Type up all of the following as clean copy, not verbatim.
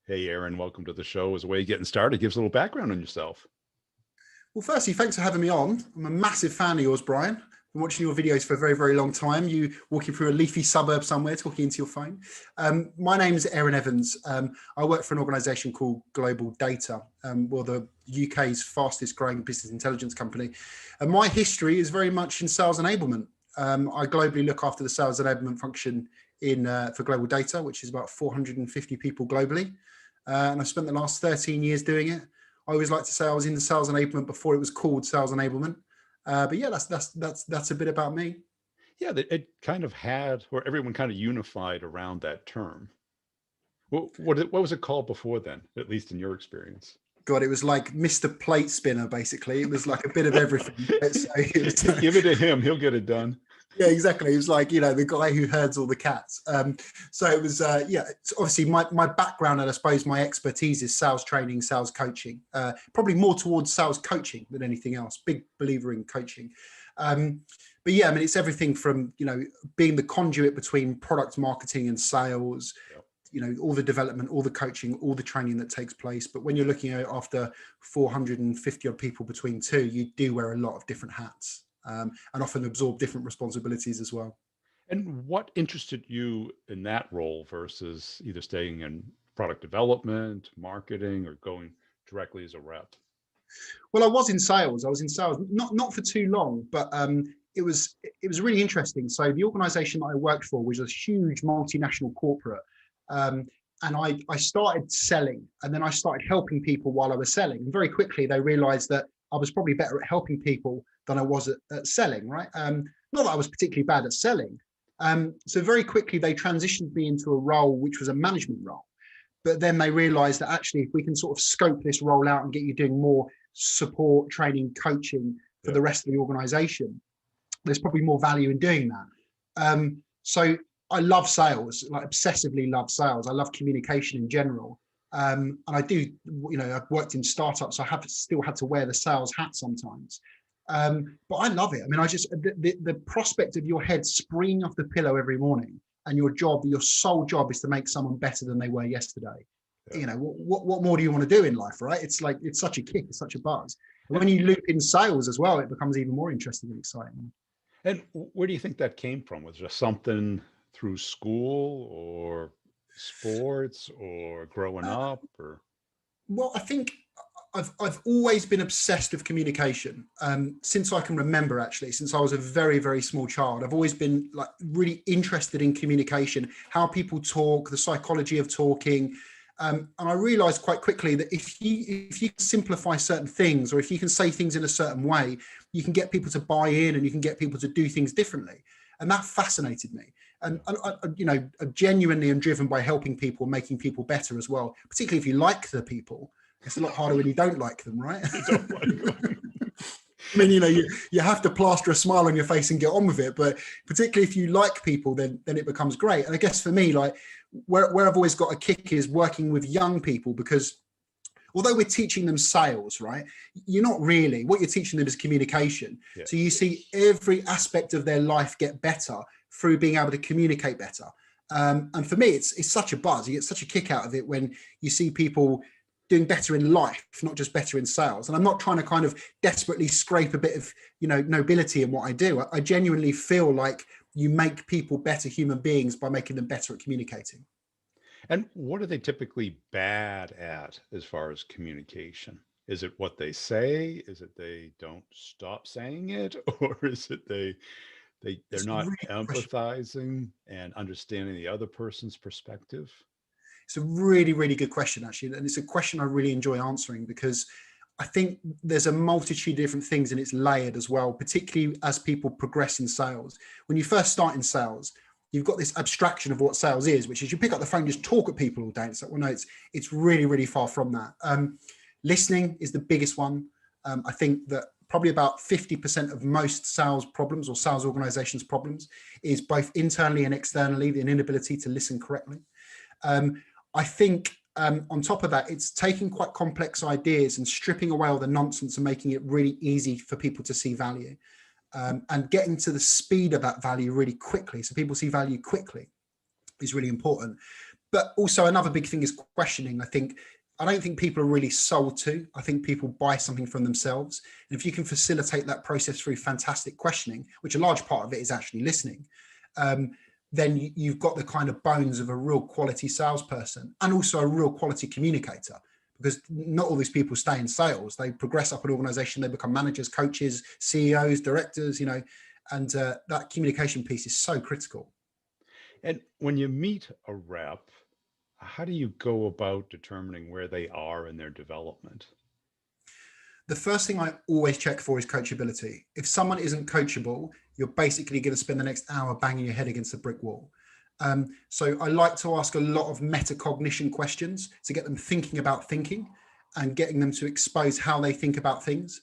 Hey, Aaron, welcome to the show. As a way of getting started, give us a little background on yourself. Well, firstly, thanks for having me on. I'm a massive fan of yours, Brian. I've been watching your videos for a very, very long time. You walking through a leafy suburb somewhere, talking into your phone. My name is Aaron Evans. I work for an organisation called Global Data, well, the UK's fastest growing business intelligence company. And my history is very much in sales enablement. I globally look after the sales enablement function for Global Data, which is about 450 people globally. And I've spent the last 13 years doing it. I always like to say I was in the sales enablement before it was called sales enablement. But yeah, that's a bit about me. Yeah, it kind of had, or everyone kind of unified around that term. What was it called before then, at least in your experience? God, it was like Mr. Plate Spinner, basically. It was like a bit of everything. So Give it to him, he'll get it done. Yeah, exactly. It was like, the guy who herds all the cats. So it was, it's obviously my background, and I suppose my expertise is sales training, sales coaching, probably more towards sales coaching than anything else. Big believer in coaching. But yeah, I mean, it's everything from, being the conduit between product marketing and sales, all the development, all the coaching, all the training that takes place. But when you're looking at after 450 odd people between two, you do wear a lot of different hats. And often absorb different responsibilities as well. And what interested you in that role versus either staying in product development, marketing, or going directly as a rep? Well, I was in sales. Not for too long, but it was really interesting. So the organisation that I worked for was a huge multinational corporate. And I started selling, and then I started helping people while I was selling. And very quickly, they realised that I was probably better at helping people than I was at selling, right? Not that I was particularly bad at selling. So very quickly, they transitioned me into a role which was a management role. But then they realized that actually, if we can sort of scope this role out and get you doing more support, training, coaching for the rest of the organization, there's probably more value in doing that. So I love sales, like obsessively love sales. I love communication in general. And I do, I've worked in startups, so I have still had to wear the sales hat sometimes. But I love it. I mean, the prospect of your head springing off the pillow every morning and your sole job is to make someone better than they were yesterday. Yeah. What more do you want to do in life, right? It's like, it's such a kick, it's such a buzz. And when you loop in sales as well, it becomes even more interesting and exciting. And where do you think that came from? Was there something through school or sports or growing up, or? Well, I think I've always been obsessed with communication since I can remember, actually, since I was a very, very small child. I've always been like really interested in communication, how people talk, the psychology of talking. And I realized quite quickly that if you simplify certain things, or if you can say things in a certain way, you can get people to buy in and you can get people to do things differently. And that fascinated me. And I genuinely am driven by helping people, making people better as well, particularly if you like the people. It's a lot harder when you don't like them, right? I mean, you have to plaster a smile on your face and get on with it. But particularly if you like people, then it becomes great. And I guess for me, like where I've always got a kick is working with young people, because although we're teaching them sales, right, you're not really. What you're teaching them is communication. Yeah. So you see every aspect of their life get better through being able to communicate better. And for me, it's such a buzz. You get such a kick out of it when you see people doing better in life, not just better in sales. And I'm not trying to kind of desperately scrape a bit of, nobility in what I do. I genuinely feel like you make people better human beings by making them better at communicating. And what are they typically bad at as far as communication? Is it what they say? Is it they don't stop saying it? Or is it they're not empathizing and understanding the other person's perspective? It's a really, really good question, actually. And it's a question I really enjoy answering, because I think there's a multitude of different things and it's layered as well, particularly as people progress in sales. When you first start in sales, you've got this abstraction of what sales is, which is you pick up the phone, just talk at people all day. It's like, well, no, it's really, really far from that. Listening is the biggest one. I think that probably about 50% of most sales problems or sales organizations' problems is both internally and externally, the inability to listen correctly. I think on top of that, it's taking quite complex ideas and stripping away all the nonsense and making it really easy for people to see value, and getting to the speed of that value really quickly. So people see value quickly is really important. But also another big thing is questioning. I don't think people are really sold to. I think people buy something from themselves. And if you can facilitate that process through fantastic questioning, which a large part of it is actually listening, then you've got the kind of bones of a real quality salesperson and also a real quality communicator. Because not all these people stay in sales. They progress up an organization, they become managers, coaches, CEOs, directors, and that communication piece is so critical. And when you meet a rep, how do you go about determining where they are in their development? The first thing I always check for is coachability. If someone isn't coachable, you're basically going to spend the next hour banging your head against a brick wall. So I like to ask a lot of metacognition questions to get them thinking about thinking and getting them to expose how they think about things.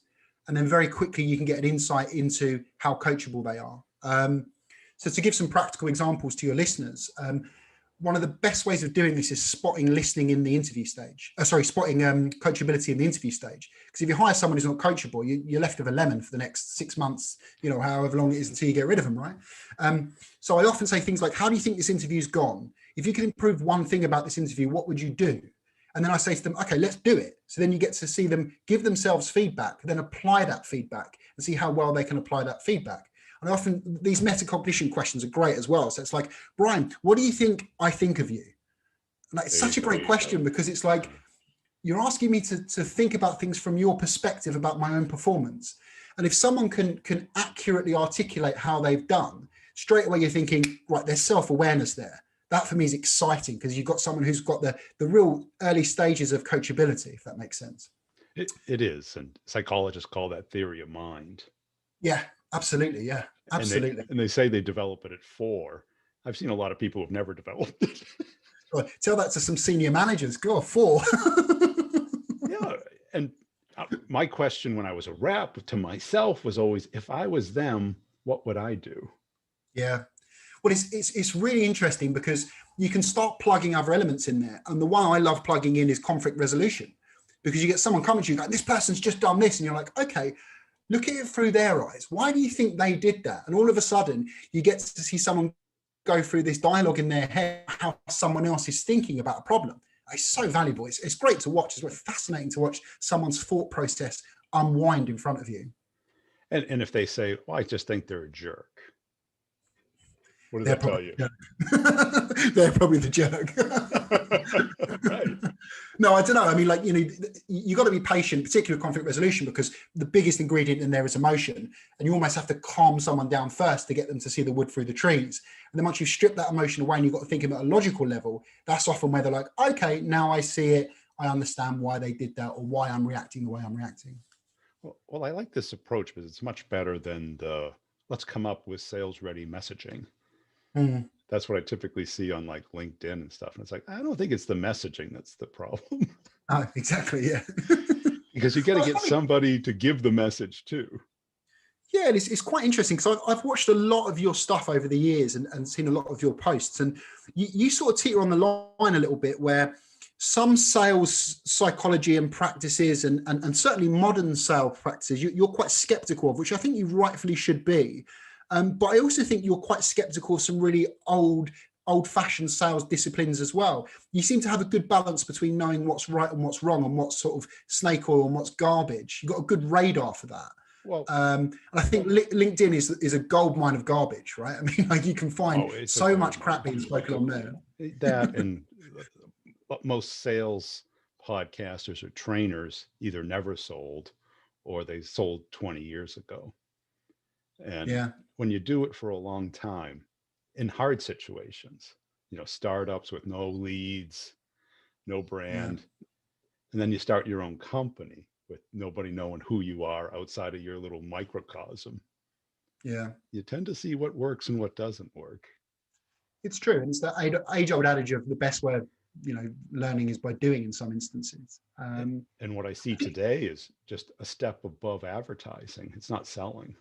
And then very quickly, you can get an insight into how coachable they are. So to give some practical examples to your listeners, one of the best ways of doing this is spotting listening in the interview stage. Spotting coachability in the interview stage. Because if you hire someone who's not coachable, you're left with a lemon for the next 6 months, however long it is until you get rid of them, right? So I often say things like, how do you think this interview's gone? If you could improve one thing about this interview, what would you do? And then I say to them, okay, let's do it. So then you get to see them give themselves feedback, then apply that feedback and see how well they can apply that feedback. And often these metacognition questions are great as well. So it's like, Brian, what do you think I think of you? And it's such a great question because it's like, you're asking me to think about things from your perspective about my own performance. And if someone can accurately articulate how they've done, straight away you're thinking, right, there's self-awareness there. That for me is exciting because you've got someone who's got the real early stages of coachability, if that makes sense. It is. And psychologists call that theory of mind. Yeah, absolutely. Yeah, absolutely. And they say they develop it at 4. I've seen a lot of people who've never developed it. Well, tell that to some senior managers. Go 4. Yeah. And my question when I was a rep to myself was always, if I was them, what would I do? Yeah. Well, it's really interesting because you can start plugging other elements in there. And the one I love plugging in is conflict resolution, because you get someone coming to you like, this person's just done this. And you're like, okay, look at it through their eyes. Why do you think they did that? And all of a sudden you get to see someone go through this dialogue in their head, how someone else is thinking about a problem. It's so valuable. It's great to watch. It's fascinating to watch someone's thought process unwind in front of you. And if they say, well, I just think they're a jerk. What does that tell you? They're probably the jerk. Right. No, I don't know. I mean, you got to be patient, particularly with conflict resolution, because the biggest ingredient in there is emotion. And you almost have to calm someone down first to get them to see the wood through the trees. And then once you've stripped that emotion away and you've got to think about a logical level, that's often where they're like, okay, now I see it. I understand why they did that or why I'm reacting the way I'm reacting. Well, I like this approach because it's much better than the let's come up with sales ready messaging. Mm. That's what I typically see on like LinkedIn and stuff. And it's like, I don't think it's the messaging that's the problem. Oh, exactly. Yeah. Because you got to get somebody to give the message too. Yeah, it's quite interesting because I've watched a lot of your stuff over the years and seen a lot of your posts. And you sort of teeter on the line a little bit where some sales psychology and practices and certainly modern sales practices, you're quite skeptical of, which I think you rightfully should be. But I also think you're quite skeptical of some really old-fashioned sales disciplines as well. You seem to have a good balance between knowing what's right and what's wrong and what's sort of snake oil and what's garbage. You've got a good radar for that. Well, and I think LinkedIn is a gold mine of garbage, right? I mean, like you can find so much crap being spoken on there. That and most sales podcasters or trainers either never sold or they sold 20 years ago. And when you do it for a long time in hard situations, startups with no leads, no brand, and then you start your own company with nobody knowing who you are outside of your little microcosm. Yeah. You tend to see what works and what doesn't work. It's true. And it's that age-old adage of the best way of, learning is by doing in some instances. And what I see today is just a step above advertising. It's not selling.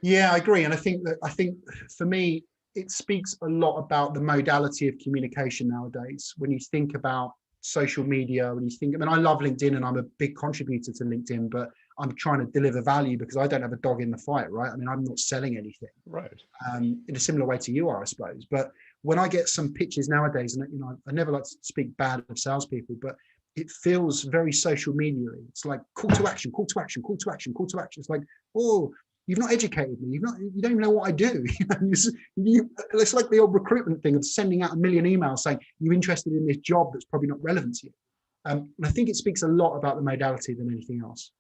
Yeah, I agree. And I think for me, it speaks a lot about the modality of communication nowadays. When you think about social media, I love LinkedIn and I'm a big contributor to LinkedIn, but I'm trying to deliver value because I don't have a dog in the fight, right? I mean, I'm not selling anything. Right. In a similar way to you are, I suppose. But when I get some pitches nowadays, and I never like to speak bad of salespeople, but it feels very social media. It's like call to action, call to action, call to action, call to action. It's like, oh, you've not educated me. You don't even know what I do. It's like the old recruitment thing of sending out a million emails saying you're interested in this job that's probably not relevant to you. And I think it speaks a lot about the modality than anything else.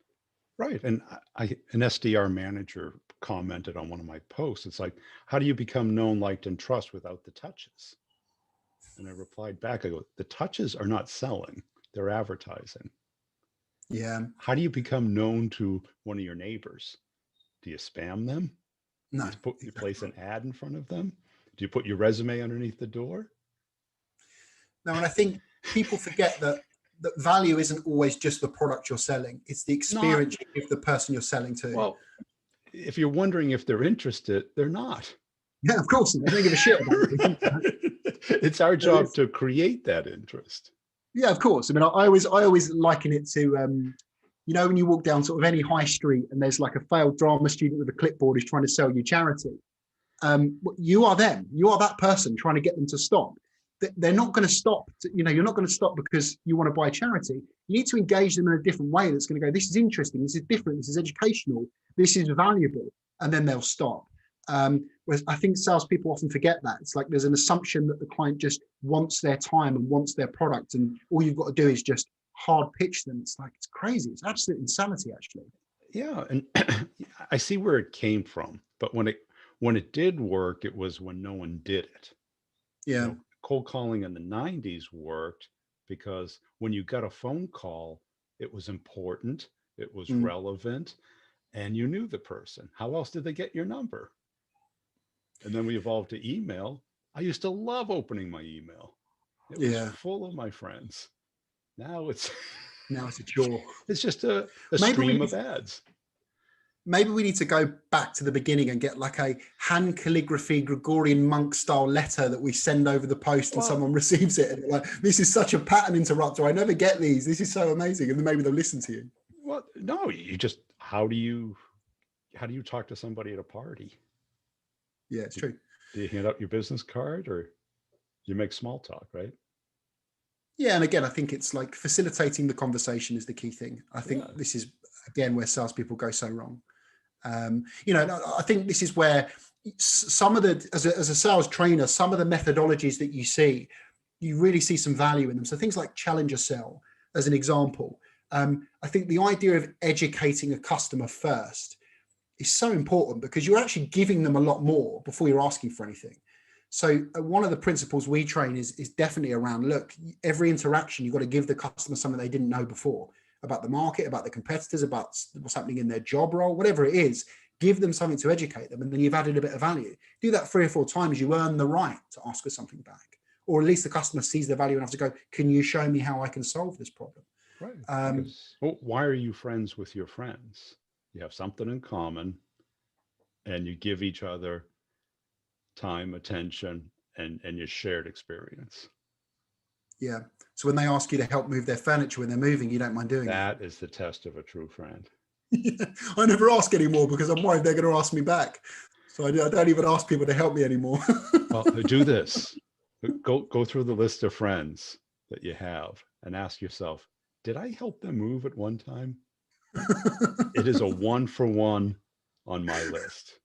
Right. And an SDR manager commented on one of my posts. It's like, how do you become known, liked, and trust without the touches? And I replied back, I go, the touches are not selling, they're advertising. Yeah. How do you become known to one of your neighbors? Do you spam them? No. You place an ad in front of them? Do you put your resume underneath the door? No, and I think people forget that value isn't always just the product you're selling. It's the experience you give the person you're selling to. Well, if you're wondering if they're interested, they're not. Yeah, of course. They don't give a shit about it. It's our job to create that interest. Yeah, of course. I mean, I always liken it to, when you walk down sort of any high street and there's like a failed drama student with a clipboard who's trying to sell you charity. You are them. You are that person trying to get them to stop. They're not going to stop. You're not going to stop because you want to buy charity. You need to engage them in a different way that's going to go, this is interesting, this is different, this is educational, this is valuable, and then they'll stop. Whereas I think salespeople often forget that. It's like there's an assumption that the client just wants their time and wants their product, and all you've got to do is just hard pitch them. It's like, it's crazy. It's absolute insanity, actually. Yeah, and I see where it came from, but when it did work, it was when no one did it. Yeah. Cold calling in the 90s worked because when you got a phone call, it was important, it was relevant, and you knew the person. How else did they get your number? And then we evolved to email. I used to love opening my email. It was full of my friends. Now it's a chore. It's just a stream of ads. Maybe we need to go back to the beginning and get like a hand calligraphy Gregorian monk style letter that we send over the post and someone receives it. And they're like, this is such a pattern interrupter. I never get these. This is so amazing. And then maybe they'll listen to you. Well, no, you just, how do you talk to somebody at a party? Yeah, it's true. Do you hand out your business card or you make small talk, right? Yeah. And again, I think it's like facilitating the conversation is the key thing. I think this is, again, where salespeople go so wrong. I think this is where some of the, as a sales trainer, some of the methodologies that you see, you really see some value in them. So things like challenger sell, as an example. I think the idea of educating a customer first is so important because you're actually giving them a lot more before you're asking for anything. So one of the principles we train is definitely around, look, every interaction, you've got to give the customer something they didn't know before about the market, about the competitors, about what's happening in their job role, whatever it is, give them something to educate them. And then you've added a bit of value. Do that 3 or 4 times, you earn the right to ask for something back. Or at least the customer sees the value enough to go, can you show me how I can solve this problem? Right. Why are you friends with your friends? You have something in common and you give each other time, attention, and your shared experience. Yeah. So when they ask you to help move their furniture when they're moving, you don't mind doing that. That is the test of a true friend. I never ask anymore because I'm worried they're going to ask me back. So I don't even ask people to help me anymore. Well, do this. Go through the list of friends that you have and ask yourself, did I help them move at one time? It is a 1-for-1 on my list.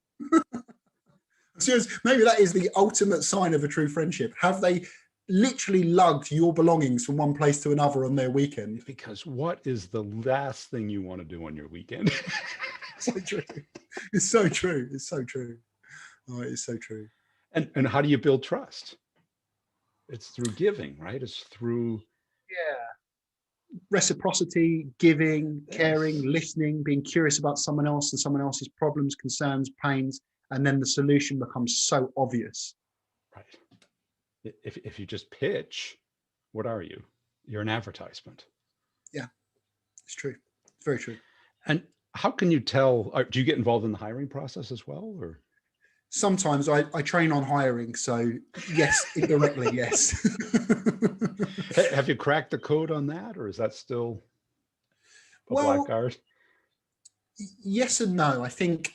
Seriously, maybe that is the ultimate sign of a true friendship. Have they literally lugged your belongings from one place to another on their weekend? Because what is the last thing you want to do on your weekend? So true. It's so true. It's so true. Oh, it is so true. And how do you build trust? It's through giving, right? It's through reciprocity, giving, caring, listening, being curious about someone else and someone else's problems, concerns, pains, and then the solution becomes so obvious. Right. If you just pitch, what are you? You're an advertisement. Yeah, it's true. It's very true. And how can you tell, do you get involved in the hiring process as well? Or sometimes I train on hiring. So yes, indirectly, yes. Have you cracked the code on that, or is that still a black art? Yes and no. I think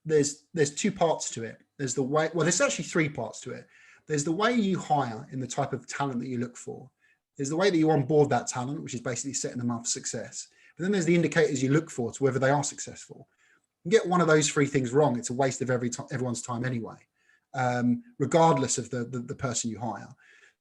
there's 2 parts to it. There's the way, well, there's actually three parts to it. There's the way you hire in the type of talent that you look for. There's the way that you onboard that talent, which is basically setting them up for success. But then there's the indicators you look for to whether they are successful. You get one of those three things wrong, it's a waste of everyone's time anyway, regardless of the person you hire.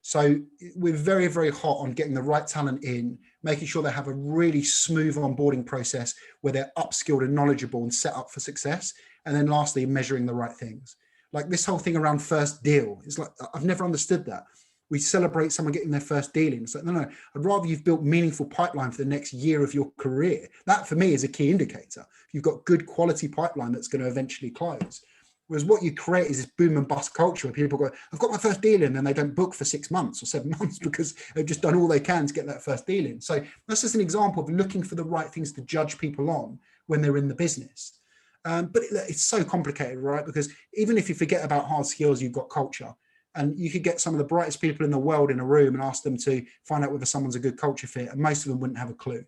So we're very, very hot on getting the right talent in, making sure they have a really smooth onboarding process where they're upskilled and knowledgeable and set up for success. And then lastly, measuring the right things. Like this whole thing around first deal, it's like, I've never understood that. We celebrate someone getting their first deal in. It's like, no, I'd rather you've built meaningful pipeline for the next year of your career. That for me is a key indicator. You've got good quality pipeline that's going to eventually close. Whereas what you create is this boom and bust culture where people go, I've got my first deal in, and they don't book for 6 months or 7 months because they've just done all they can to get that first deal in. So that's just an example of looking for the right things to judge people on when they're in the business. But it's so complicated, right? Because even if you forget about hard skills, you've got culture. And you could get some of the brightest people in the world in a room and ask them to find out whether someone's a good culture fit, and most of them wouldn't have a clue.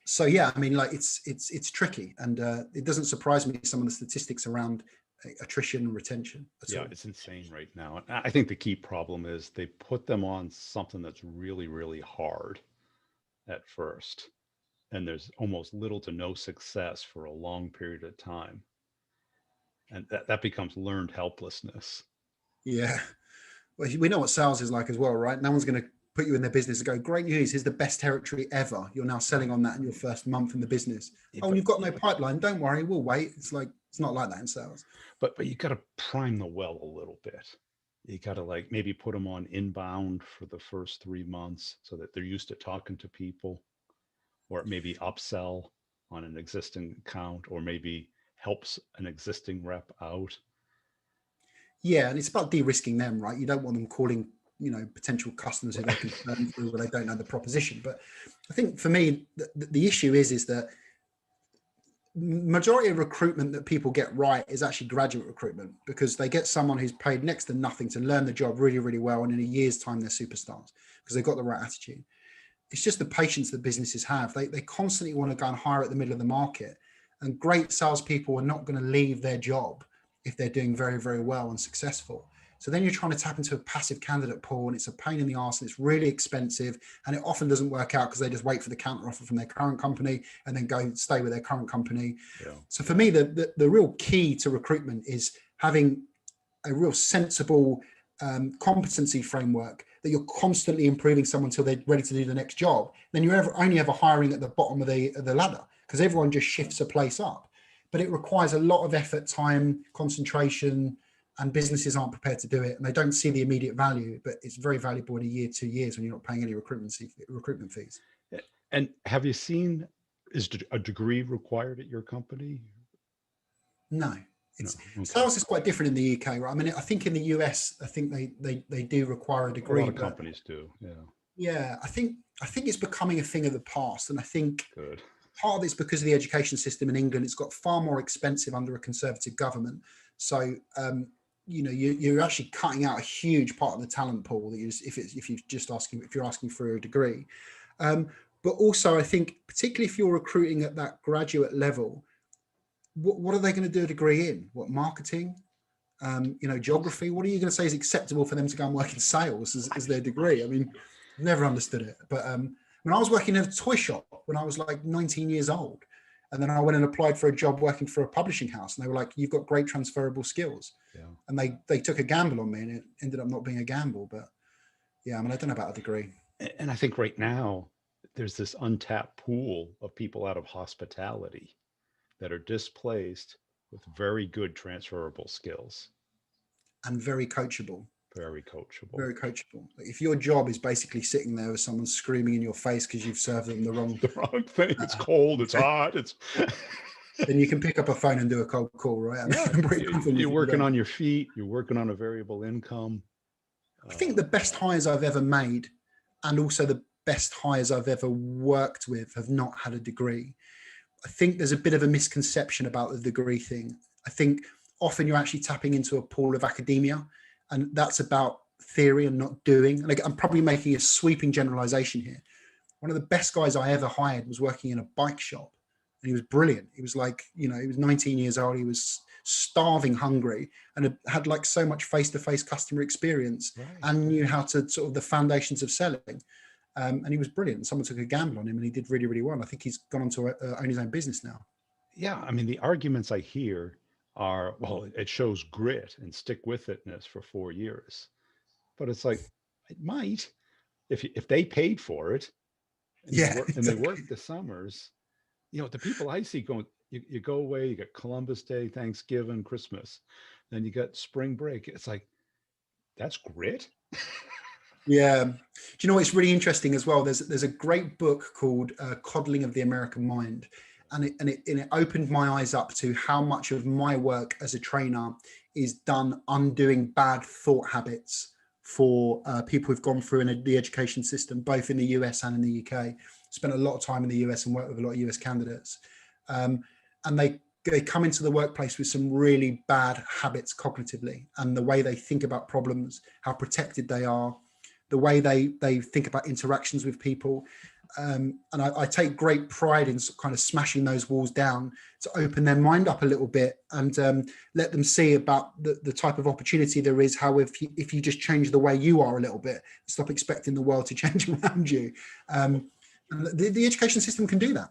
So yeah, I mean, like it's tricky, and it doesn't surprise me some of the statistics around attrition and retention. Yeah, it's insane right now. And I think the key problem is they put them on something that's really, really hard at first, and there's almost little to no success for a long period of time, and that becomes learned helplessness. Yeah, well, we know what sales is like as well, right? No one's going to put you in their business and go, great news, here's the best territory ever. You're now selling on that in your first month in the business. Yeah, and you've got no pipeline. Don't worry, we'll wait. It's like, it's not like that in sales. But you got to prime the well a little bit. You got to like maybe put them on inbound for the first 3 months so that they're used to talking to people, or maybe upsell on an existing account, or maybe helps an existing rep out. Yeah, and it's about de-risking them, right? You don't want them calling, potential customers who they can turn through where they don't know the proposition. But I think for me, the issue is that majority of recruitment that people get right is actually graduate recruitment, because they get someone who's paid next to nothing to learn the job really, really well, and in a year's time they're superstars because they've got the right attitude. It's just the patience that businesses have. They constantly want to go and hire at the middle of the market, and great salespeople are not going to leave their job if they're doing very, very well and successful. So then you're trying to tap into a passive candidate pool, and it's a pain in the arse, and it's really expensive, and it often doesn't work out because they just wait for the counter offer from their current company and then go stay with their current company. Yeah. So for me, the real key to recruitment is having a real sensible competency framework that you're constantly improving someone until they're ready to do the next job. Then you only ever hiring at the bottom of the ladder, because everyone just shifts a place up. But it requires a lot of effort, time, concentration, and businesses aren't prepared to do it, and they don't see the immediate value. But it's very valuable in a year, 2 years, when you're not paying any recruitment fees. And have you seen, is a degree required at your company? No. It's no. Okay. Sales is quite different in the UK, right? I mean, I think in the US, I think they do require a degree. A lot of companies do, yeah. Yeah, I think it's becoming a thing of the past, and I think good. Part of it's because of the education system in England. It's got far more expensive under a conservative government. So, you're actually cutting out a huge part of the talent pool that if you're asking for a degree. But also, I think particularly if you're recruiting at that graduate level, what are they going to do a degree in? What, marketing? Geography? What are you going to say is acceptable for them to go and work in sales as their degree? I mean, I've never understood it, but. When I was working in a toy shop when I was like 19 years old, and then I went and applied for a job working for a publishing house, and they were like, "You've got great transferable skills." Yeah. And they took a gamble on me, and it ended up not being a gamble. But yeah, I mean, I don't know about a degree. And I think right now there's this untapped pool of people out of hospitality that are displaced with very good transferable skills. And very coachable. Very coachable. Very coachable. Like if your job is basically sitting there with someone screaming in your face because you've served them the wrong thing, it's cold, it's hot, then you can pick up a phone and do a cold call, right? You're working on your feet, you're working on a variable income. I think the best hires I've ever made, and also the best hires I've ever worked with, have not had a degree. I think there's a bit of a misconception about the degree thing. I think often you're actually tapping into a pool of academia, and that's about theory and not doing. Like, I'm probably making a sweeping generalization here. One of the best guys I ever hired was working in a bike shop, and he was brilliant. He was like, he was 19 years old. He was starving hungry, and had like so much face-to-face customer experience, Right. and knew how to sort of the foundations of selling. And he was brilliant. Someone took a gamble on him, and he did really, really well. I think he's gone on to own his own business now. Yeah. I mean, the arguments I hear are, well, it shows grit and stick with itness for 4 years. But it's like, it might, if they paid for it and Yeah, they exactly. work the summers, the people I see going, you go away, you got Columbus Day, Thanksgiving, Christmas, then you got spring break. It's like, that's grit. Yeah. Do you know what's really interesting as well? There's a great book called Coddling of the American Mind. And it opened my eyes up to how much of my work as a trainer is done undoing bad thought habits for people who've gone through the education system, both in the US and in the UK. Spent a lot of time in the US and worked with a lot of US candidates. And they come into the workplace with some really bad habits cognitively, and the way they think about problems, how protected they are, the way they think about interactions with people. And I take great pride in kind of smashing those walls down to open their mind up a little bit, and let them see about the type of opportunity there is, how if you just change the way you are a little bit, stop expecting the world to change around you. And the education system can do that.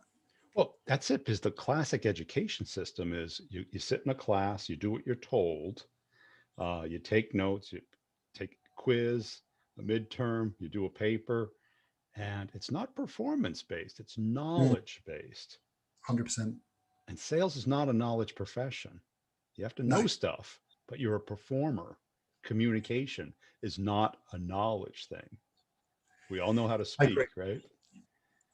Well, that's it, because the classic education system is you sit in a class, you do what you're told, you take notes, you take a quiz, a midterm, you do a paper, and it's not performance based, it's knowledge based. 100%. And sales is not a knowledge profession. You have to No, know stuff, but you're a performer. Communication is not a knowledge thing. We all know how to I agree. speak, right?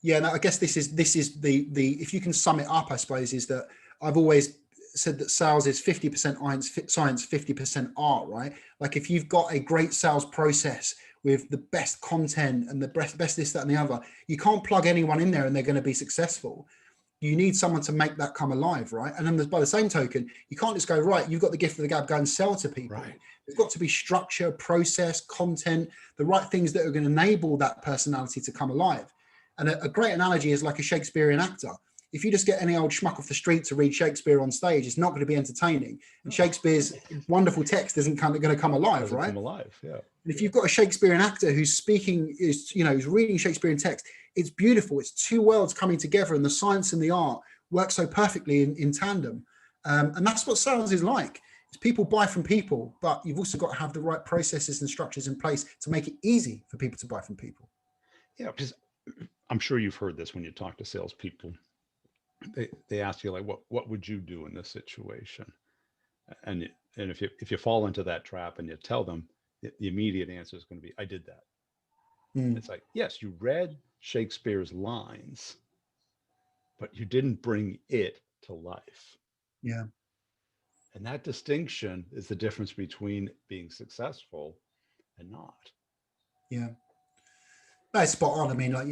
Yeah, no, I guess this is the if you can sum it up, I suppose, is that I've always said that sales is 50% science, 50% art, right? Like if you've got a great sales process with the best content and the best this, that, and the other, you can't plug anyone in there and they're going to be successful. You need someone to make that come alive, right? And then by the same token, you can't just go, right, you've got the gift of the gab, go and sell to people. Right. There's got to be structure, process, content, the right things that are going to enable that personality to come alive. And a great analogy is like a Shakespearean actor. If you just get any old schmuck off the street to read Shakespeare on stage, it's not going to be entertaining. And Shakespeare's wonderful text isn't going to come alive, Doesn't right? come alive, yeah. And if you've got a Shakespearean actor who's speaking, who's reading Shakespearean text, it's beautiful. It's two worlds coming together, and the science and the art work so perfectly in tandem. And that's what sales is like. It's people buy from people, but you've also got to have the right processes and structures in place to make it easy for people to buy from people. Yeah, because I'm sure you've heard this when you talk to salespeople. They ask you, like, what would you do in this situation? And if you fall into that trap and you tell them, the immediate answer is going to be, I did that. It's like, yes, you read Shakespeare's lines, but you didn't bring it to life. Yeah. And that distinction is the difference between being successful and not. Yeah. That's spot on. I mean, like,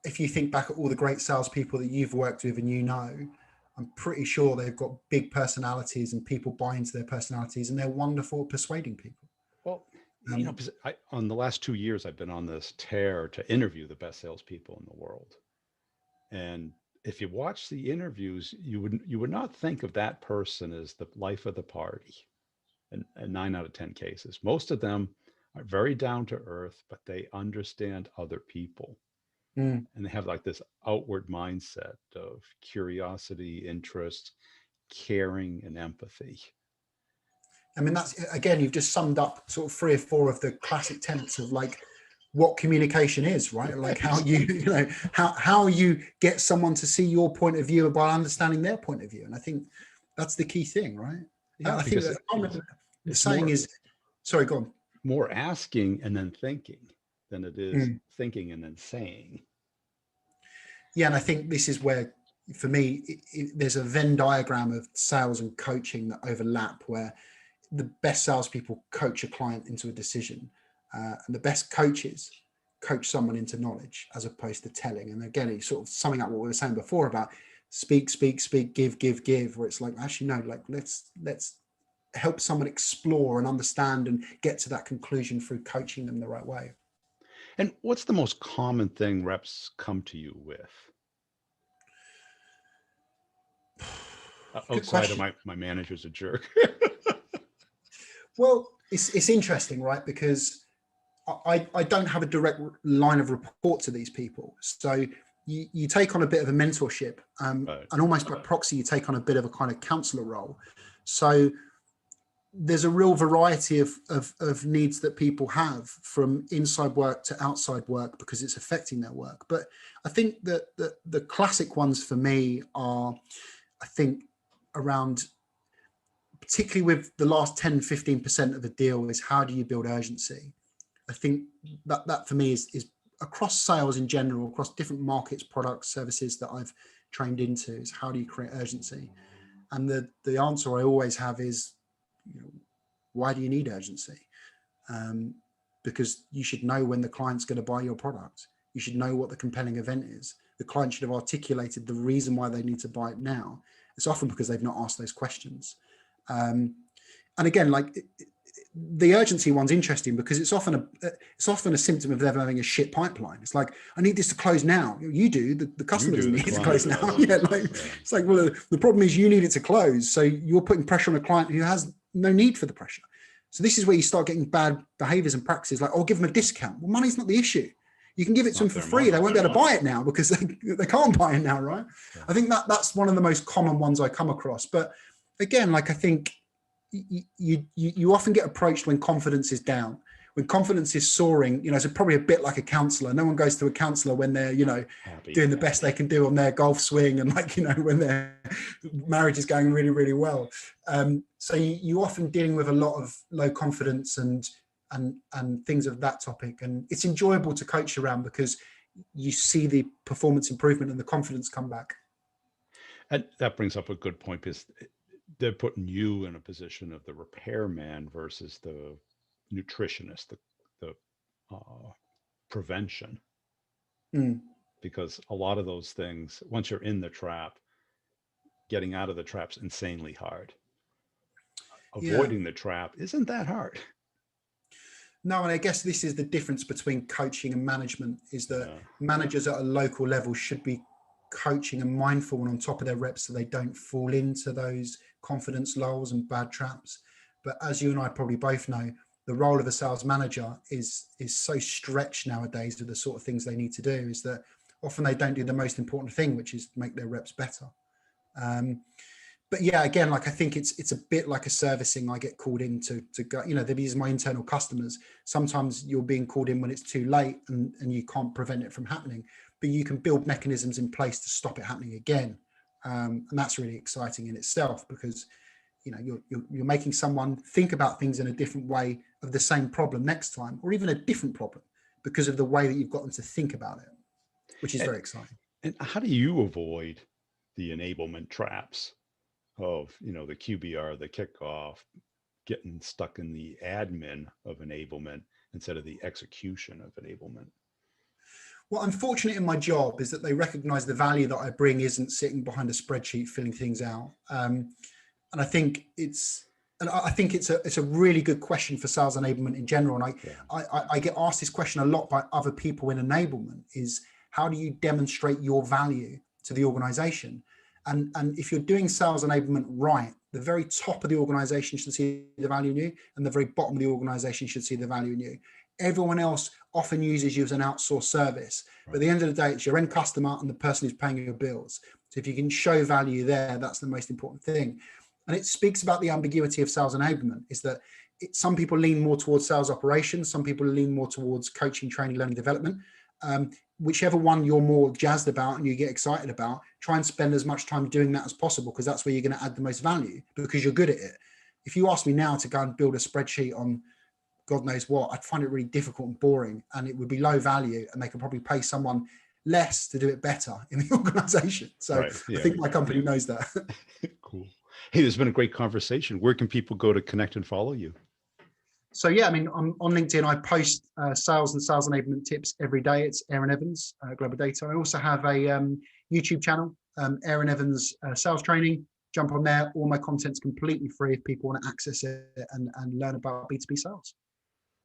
if you think back at all the great salespeople that you've worked with and I'm pretty sure they've got big personalities and people buy into their personalities, and they're wonderful at persuading people. Well, because on the last 2 years, I've been on this tear to interview the best salespeople in the world. And if you watch the interviews, you would not think of that person as the life of the party. In 9 out of 10 cases, most of them are very down to earth, but they understand other people. And they have like this outward mindset of curiosity, interest, caring, and empathy. I mean, that's, again, you've just summed up sort of 3 or 4 of the classic tenets of like what communication is, right? Like how how you get someone to see your point of view by understanding their point of view. And I think that's the key thing, right? Yeah, I think that the saying is, sorry, go on. More asking and then thinking than it is thinking and then saying. Yeah, and I think this is where, for me, there's a Venn diagram of sales and coaching that overlap, where the best salespeople coach a client into a decision, and the best coaches coach someone into knowledge as opposed to telling. And again, it's sort of summing up what we were saying before about speak, give, where it's like, actually, no, like let's help someone explore and understand and get to that conclusion through coaching them the right way. And what's the most common thing reps come to you with? Good outside of question. my manager's a jerk. Well, it's interesting, right? Because I don't have a direct line of report to these people. So you take on a bit of a mentorship, Right. and almost by proxy, you take on a bit of a kind of counselor role. So there's a real variety of needs that people have, from inside work to outside work, because it's affecting their work. But I think that the classic ones for me are, I think, around, particularly with the last 10-15% of a deal, is how do you build urgency? I think that for me is across sales in general, across different markets, products, services that I've trained into, is how do you create urgency? And the answer I always have is, why do you need urgency? Because you should know when the client's going to buy your product. You should know what the compelling event is. The client should have articulated the reason why they need to buy it now. It's often because they've not asked those questions. And again, like, the urgency one's interesting because it's often a symptom of them having a shit pipeline. It's like, I need this to close now. You do, the customer doesn't need it to close now. Yeah, like, it's like, well, the problem is you need it to close, so you're putting pressure on a client who has no need for the pressure. So this is where you start getting bad behaviors and practices, like, oh, give them a discount. Well, money's not the issue. You can give it to them for free. They won't be able to buy it now because they can't buy it now, right? Yeah. I think that's one of the most common ones I come across. But again, like, I think you often get approached when confidence is down. When confidence is soaring, it's probably a bit like a counselor. No one goes to a counselor when they're, doing the best they can do on their golf swing, and when their marriage is going really, really well. So you often dealing with a lot of low confidence and things of that topic. And it's enjoyable to coach around because you see the performance improvement and the confidence come back. And that brings up a good point, because they're putting you in a position of the repairman versus the nutritionist, the prevention. Because a lot of those things, once you're in the trap, getting out of the trap's insanely hard. Avoiding the trap isn't that hard. No, and I guess this is the difference between coaching and management, is that managers at a local level should be coaching and mindful and on top of their reps so they don't fall into those confidence lulls and bad traps. But as you and I probably both know, the role of a sales manager is so stretched nowadays with the sort of things they need to do, is that often they don't do the most important thing, which is make their reps better. But yeah, again, like, I think it's a bit like a servicing. I get called in to go, these are my internal customers. Sometimes you're being called in when it's too late and you can't prevent it from happening, but you can build mechanisms in place to stop it happening again. And that's really exciting in itself, because you're making someone think about things in a different way of the same problem next time, or even a different problem, because of the way that you've got them to think about it, which is very exciting. And how do you avoid the enablement traps of, the QBR, the kickoff, getting stuck in the admin of enablement instead of the execution of enablement? What I'm fortunate in my job is that they recognize the value that I bring isn't sitting behind a spreadsheet filling things out. And I think it's a really good question for sales enablement in general. And I get asked this question a lot by other people in enablement, is how do you demonstrate your value to the organization? And if you're doing sales enablement right, the very top of the organization should see the value in you, and the very bottom of the organization should see the value in you. Everyone else often uses you as an outsourced service, but at the end of the day, it's your end customer and the person who's paying your bills. So if you can show value there, that's the most important thing. And it speaks about the ambiguity of sales enablement, is that some people lean more towards sales operations, some people lean more towards coaching, training, learning, development. Whichever one you're more jazzed about and you get excited about, try and spend as much time doing that as possible, because that's where you're going to add the most value, because you're good at it. If you ask me now to go and build a spreadsheet on God knows what, I'd find it really difficult and boring, and it would be low value, and they could probably pay someone less to do it better in the organization. So I think my company knows that. Cool. Hey, this has been a great conversation. Where can people go to connect and follow you? So yeah, I'm on LinkedIn. I post sales and sales enablement tips every day. It's Aaron Evans, Global Data. I also have a YouTube channel, Aaron Evans Sales Training. Jump on there. All my content's completely free if people want to access it and learn about B2B sales.